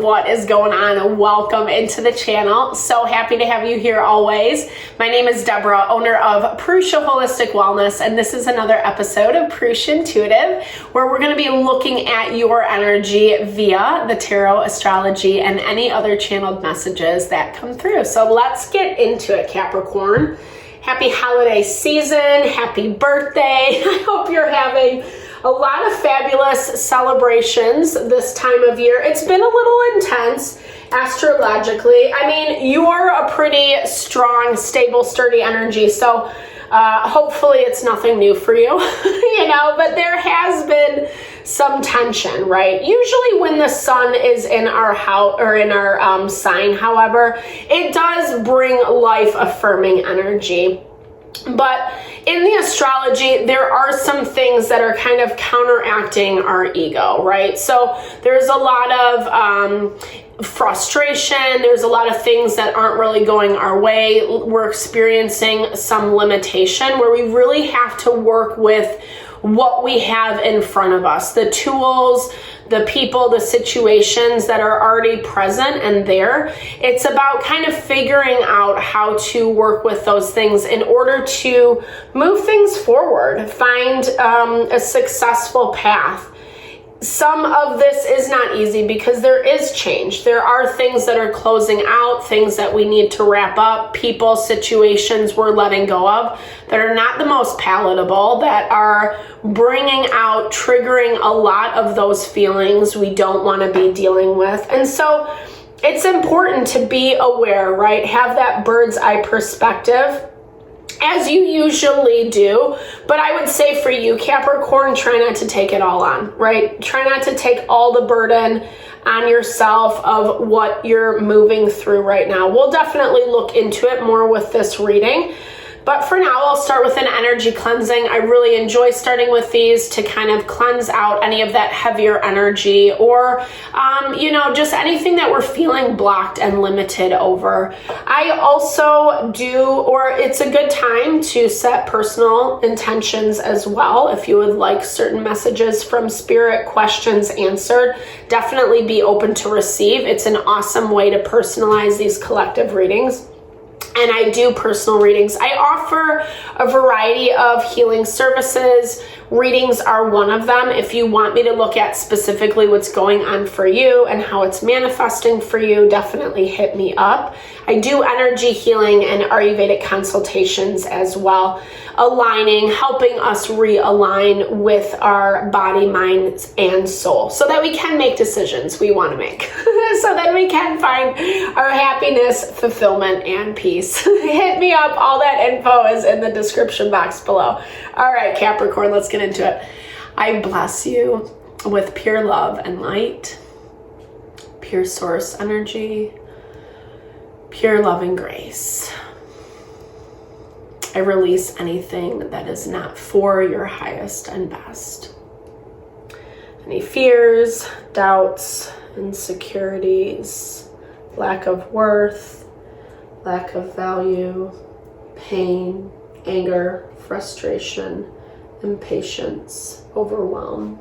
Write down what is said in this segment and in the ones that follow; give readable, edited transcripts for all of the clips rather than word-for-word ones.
what is going on? Welcome into the channel. So happy to have you here always. My name is Deborah, owner of Purusha Holistic Wellness, and this is another episode of Purusha Intuitive, where we're going to be looking at your energy via the tarot, astrology, and any other channeled messages that come through. So let's get into it, Capricorn. Happy holiday season. Happy birthday. I hope you're having a lot of fabulous celebrations this time of year. It's been a little intense astrologically. I mean, you are a pretty strong, stable, sturdy energy. So hopefully it's nothing new for you, but there has been some tension, right? Usually when the sun is in our house or in our sign, however, it does bring life affirming energy. But in the astrology, there are some things that are kind of counteracting our ego, right? So there's a lot of frustration. There's a lot of things that aren't really going our way. We're experiencing some limitation where we really have to work with what we have in front of us, the tools, the people, the situations that are already present and there. It's about kind of figuring out how to work with those things in order to move things forward, find a successful path. Some of this is not easy because there is change. There are things that are closing out, things that we need to wrap up, people, situations we're letting go of that are not the most palatable, that are bringing out, triggering a lot of those feelings we don't want to be dealing with. And so it's important to be aware, right? Have that bird's eye perspective, as you usually do. But I would say for you, Capricorn, try not to take it all on, right? Try not to take all the burden on yourself of what you're moving through right now. We'll definitely look into it more with this reading. But for now, I'll start with an energy cleansing. I really enjoy starting with these to kind of cleanse out any of that heavier energy or, just anything that we're feeling blocked and limited over. I also it's a good time to set personal intentions as well. If you would like certain messages from spirit, questions answered, definitely be open to receive. It's an awesome way to personalize these collective readings. And I do personal readings. I offer a variety of healing services. Readings are one of them. If you want me to look at specifically what's going on for you and how it's manifesting for you, definitely hit me up. I do energy healing and Ayurvedic consultations as well, aligning, helping us realign with our body, mind, and soul so that we can make decisions we want to make, so that we can find our happiness, fulfillment, and peace. Hit me up. All that info is in the description box below. All right, Capricorn, let's get into it. I bless you with pure love and light, pure source energy, pure loving grace. I release anything that is not for your highest and best. Any fears, doubts, insecurities, lack of worth, lack of value, pain, anger, frustration, impatience, overwhelm.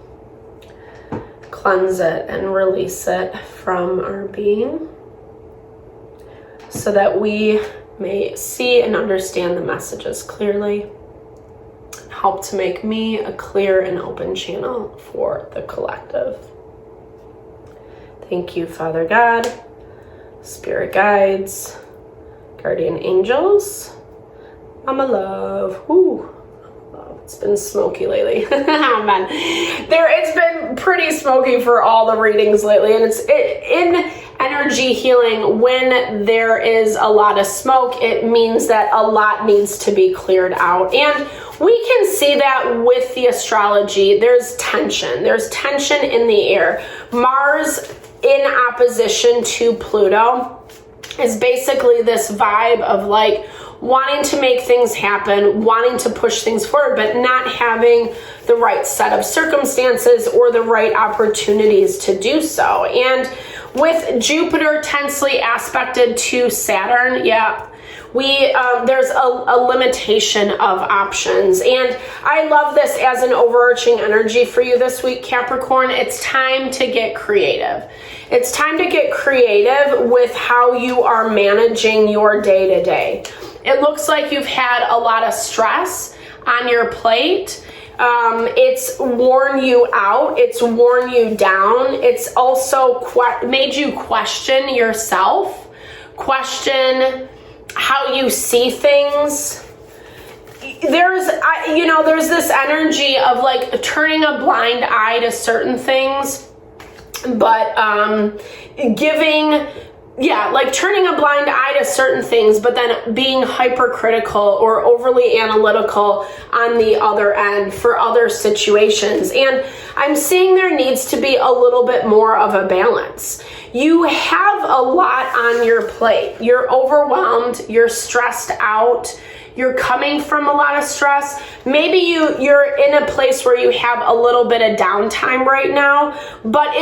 Cleanse it and release it from our being so that we may see and understand the messages clearly. Help to make me a clear and open channel for the collective. Thank you, Father God, Spirit guides, guardian angels, Mama Love. Woo. It's been smoky lately. Amen. It's been pretty smoky for all the readings lately, and it's in energy healing. When there is a lot of smoke, it means that a lot needs to be cleared out, and we can see that with the astrology. There's tension. There's tension in the air. Mars in opposition to Pluto is basically this vibe of like wanting to make things happen, wanting to push things forward, but not having the right set of circumstances or the right opportunities to do so. And with Jupiter tensely aspected to Saturn, there's a limitation of options. And I love this as an overarching energy for you this week, Capricorn. It's time to get creative. It's time to get creative with how you are managing your day-to-day. It looks like you've had a lot of stress on your plate. It's worn you out. It's worn you down. It's also made you question yourself, question how you see things. There's this energy of like turning a blind eye to certain things, but turning a blind eye to certain things, but then being hypercritical or overly analytical on the other end for other situations. And I'm seeing there needs to be a little bit more of a balance. You have a lot on your plate. You're overwhelmed. You're stressed out. You're coming from a lot of stress. Maybe you're in a place where you have a little bit of downtime right now, but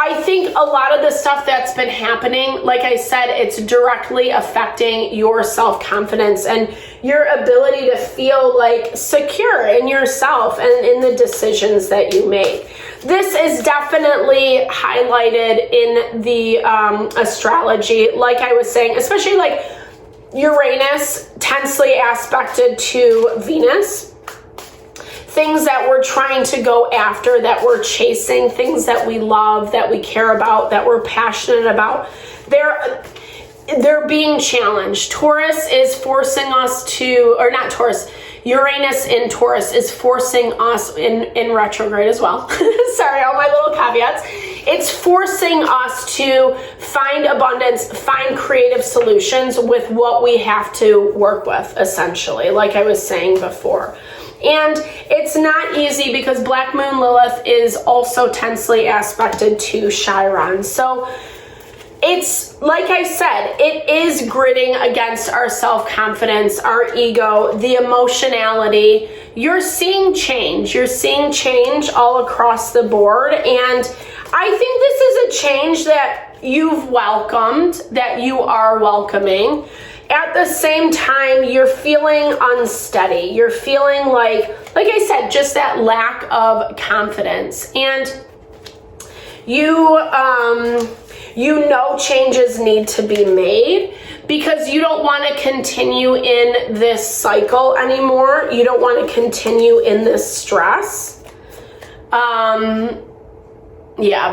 I think a lot of the stuff that's been happening, like I said, it's directly affecting your self-confidence and your ability to feel like secure in yourself and in the decisions that you make. This is definitely highlighted in the astrology, like I was saying, especially like Uranus tensely aspected to Venus. Things that we're trying to go after, that we're chasing, things that we love, that we care about, that we're passionate about, they're being challenged. Taurus is forcing us to, or not Taurus, Uranus in Taurus is forcing us in retrograde as well. Sorry, all my little caveats. It's forcing us to find abundance, find creative solutions with what we have to work with, essentially, like I was saying before. And it's not easy because Black Moon Lilith is also tensely aspected to Chiron. So it's, like I said, it is gritting against our self-confidence, our ego, the emotionality. You're seeing change. You're seeing change all across the board. And I think this is a change that you've welcomed, that you are welcoming. At the same time, you're feeling unsteady. You're feeling like I said, just that lack of confidence. And you know changes need to be made because you don't want to continue in this cycle anymore. You don't want to continue in this stress.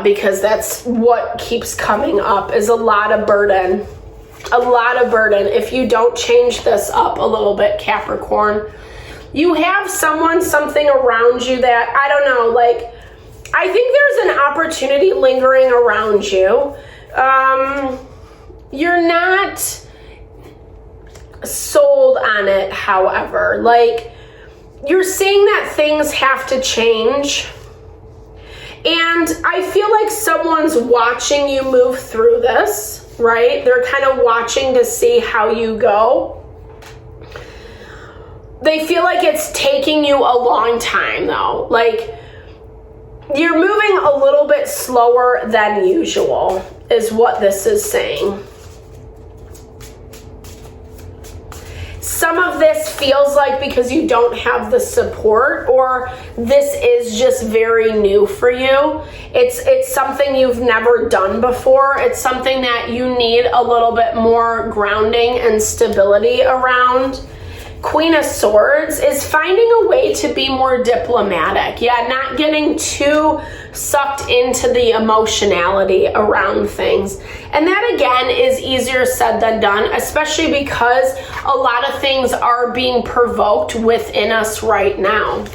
Because that's what keeps coming up is a lot of burden. A lot of burden. If you don't change this up a little bit, Capricorn, you have something around you that, I don't know, like, I think there's an opportunity lingering around you. You're not sold on it, however. Like, you're seeing that things have to change. And I feel like someone's watching you move through this. Right? They're kind of watching to see how you go. They feel like it's taking you a long time though. Like you're moving a little bit slower than usual is what this is saying. Some of this feels like because you don't have the support or this is just very new for you. It's something you've never done before. It's something that you need a little bit more grounding and stability around. Queen of Swords is finding a way to be more diplomatic. Yeah, not getting too sucked into the emotionality around things. And that again is easier said than done, especially because a lot of things are being provoked within us right now.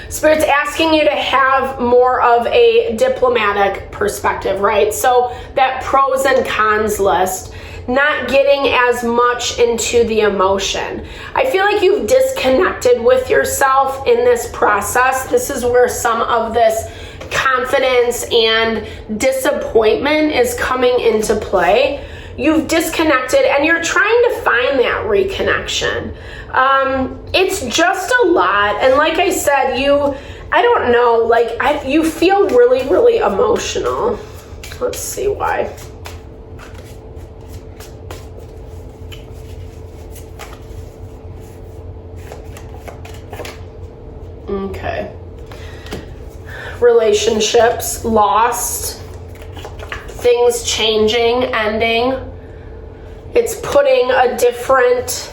Spirit's asking you to have more of a diplomatic perspective, right? So that pros and cons list. Not getting as much into the emotion. I feel like you've disconnected with yourself in this process. This is where some of this confidence and disappointment is coming into play. You've disconnected and you're trying to find that reconnection. It's just a lot. And like I said, I don't know, you feel really, really emotional. Let's see why. Okay. Relationships, lost, things changing, ending. It's putting a different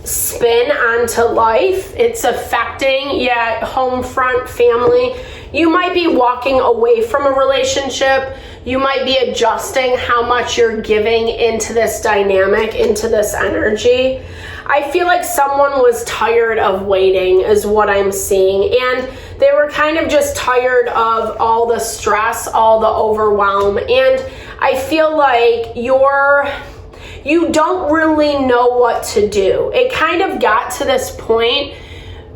spin onto life. It's affecting, home front, family. You might be walking away from a relationship. You might be adjusting how much you're giving into this dynamic, into this energy. I feel like someone was tired of waiting is what I'm seeing. And they were kind of just tired of all the stress, all the overwhelm. And I feel like you don't really know what to do. It kind of got to this point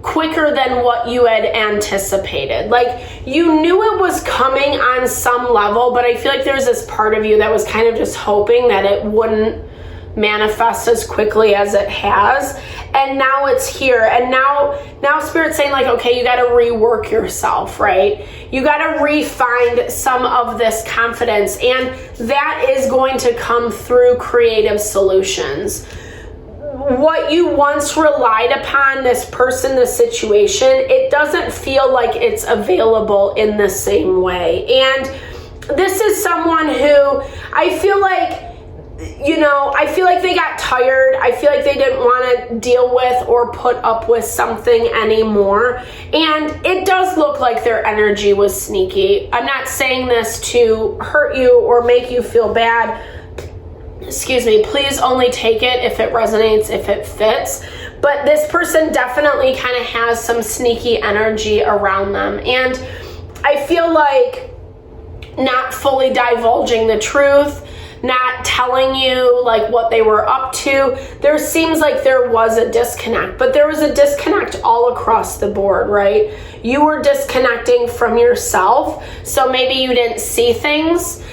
quicker than what you had anticipated. Like, you knew it was coming on some level, but I feel like there's this part of you that was kind of just hoping that it wouldn't manifest as quickly as it has. And now it's here. And now Spirit's saying, like, okay, you got to rework yourself, right? You got to refine some of this confidence. And that is going to come through creative solutions. What you once relied upon, this person, this situation, it doesn't feel like it's available in the same way. And this is someone who I feel like, I feel like they got tired. I feel like they didn't want to deal with or put up with something anymore. And it does look like their energy was sneaky. I'm not saying this to hurt you or make you feel bad. Excuse me, please only take it if it resonates, if it fits. But this person definitely kind of has some sneaky energy around them. And I feel like not fully divulging the truth, not telling you like what they were up to. There seems like there was a disconnect, but there was a disconnect all across the board, right? You were disconnecting from yourself, so maybe you didn't see things.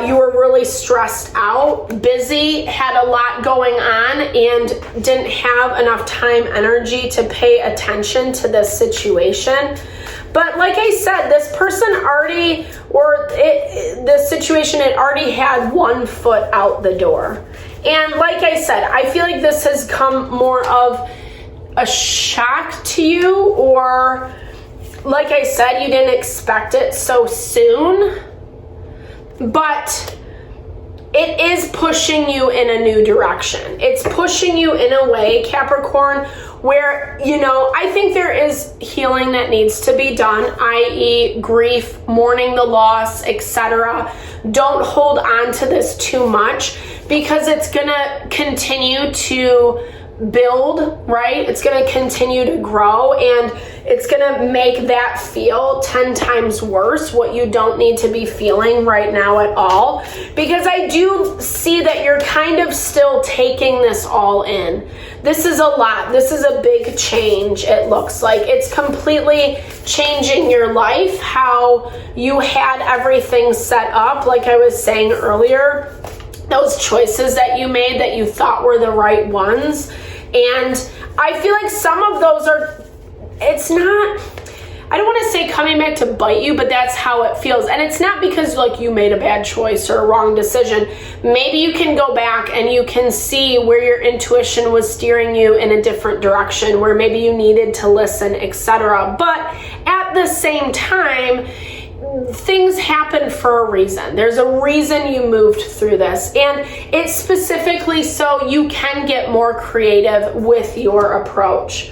You were really stressed out, busy, had a lot going on, and didn't have enough time, energy to pay attention to this situation. But like I said, this person already, this situation, it already had one foot out the door. And like I said, I feel like this has come more of a shock to you, or like I said, you didn't expect it so soon. But it is pushing you in a new direction. It's pushing you in a way, Capricorn, where, I think there is healing that needs to be done, i.e. grief, mourning the loss, etc. Don't hold on to this too much, because it's going to continue to build, right? It's going to continue to grow, and it's going to make that feel 10 times worse, what you don't need to be feeling right now at all. Because I do see that you're kind of still taking this all in. This is a lot. This is a big change, it looks like. It's completely changing your life, how you had everything set up, like I was saying earlier. Those choices that you made that you thought were the right ones. And I feel like some of those it's not, I don't want to say coming back to bite you, but that's how it feels. And it's not because like you made a bad choice or a wrong decision. Maybe you can go back and you can see where your intuition was steering you in a different direction, where maybe you needed to listen, etc. But at the same time, things happen for a reason. There's a reason you moved through this, and it's specifically so you can get more creative with your approach.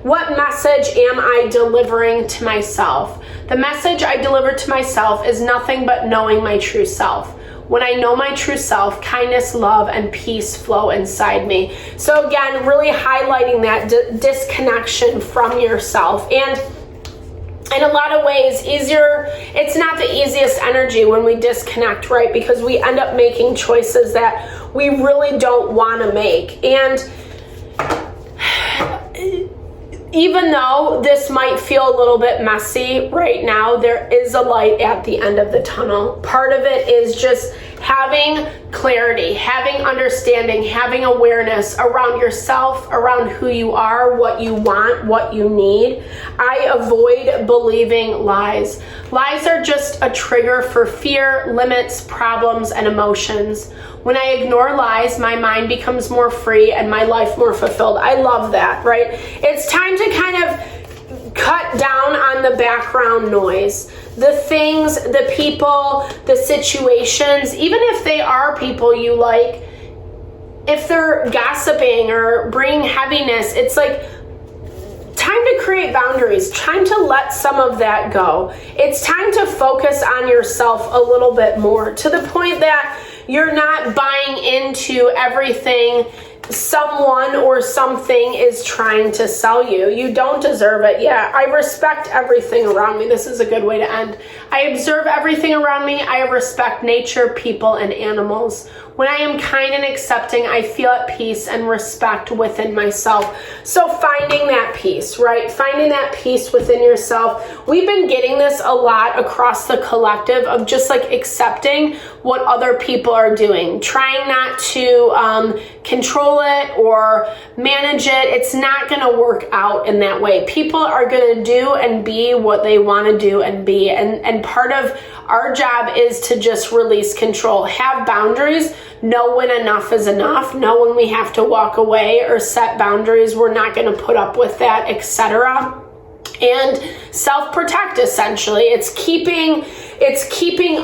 What message am I delivering to myself? The message I deliver to myself is nothing but knowing my true self. When I know my true self, kindness, love, and peace flow inside me. So again, really highlighting that disconnection from yourself. And in a lot of ways, it's not the easiest energy when we disconnect, right? Because we end up making choices that we really don't want to make. And even though this might feel a little bit messy right now, there is a light at the end of the tunnel. Part of it is just having clarity, having understanding, having awareness around yourself, around who you are, what you want, what you need. I avoid believing lies. Lies are just a trigger for fear, limits, problems, and emotions. When I ignore lies, my mind becomes more free and my life more fulfilled. I love that, right? It's time to kind of cut down on the background noise. The things, the people, the situations, even if they are people you like, if they're gossiping or bringing heaviness, it's like time to create boundaries, time to let some of that go. It's time to focus on yourself a little bit more, to the point that you're not buying into everything someone or something is trying to sell you. You don't deserve it. Yeah, I respect everything around me. This is a good way to end. I observe everything around me. I respect nature, people, and animals. When I am kind and accepting, I feel at peace and respect within myself. So finding that peace, right? Finding that peace within yourself. We've been getting this a lot across the collective of just like accepting what other people are doing, trying not to control it or manage it. It's not going to work out in that way. People are going to do and be what they want to do and be. And part of our job is to just release control, have boundaries, know when enough is enough, know when we have to walk away or set boundaries. We're not going to put up with that, etc. And self-protect, essentially. It's keeping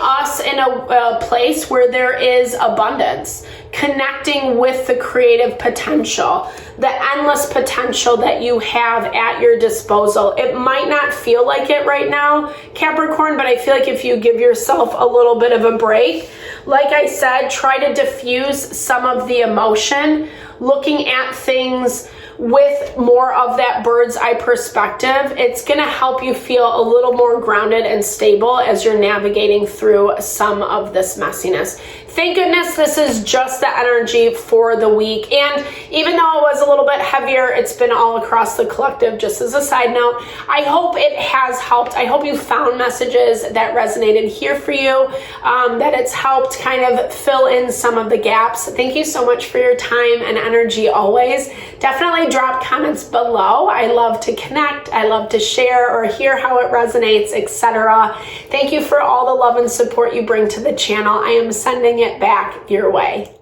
us in a place where there is abundance, connecting with the creative potential, the endless potential that you have at your disposal. It might not feel like it right now, Capricorn, but I feel like if you give yourself a little bit of a break, like I said, try to diffuse some of the emotion, looking at things with more of that bird's eye perspective. It's going to help you feel a little more grounded and stable as you're navigating through some of this messiness. Thank goodness this is just the energy for the week. And even though it was a little bit heavier, it's been all across the collective, just as a side note. I hope it has helped. I hope you found messages that resonated here for you, that it's helped kind of fill in some of the gaps. Thank you so much for your time and energy always. Definitely drop comments below. I love to connect. I love to share or hear how it resonates, etc. Thank you for all the love and support you bring to the channel. I am sending it back your way.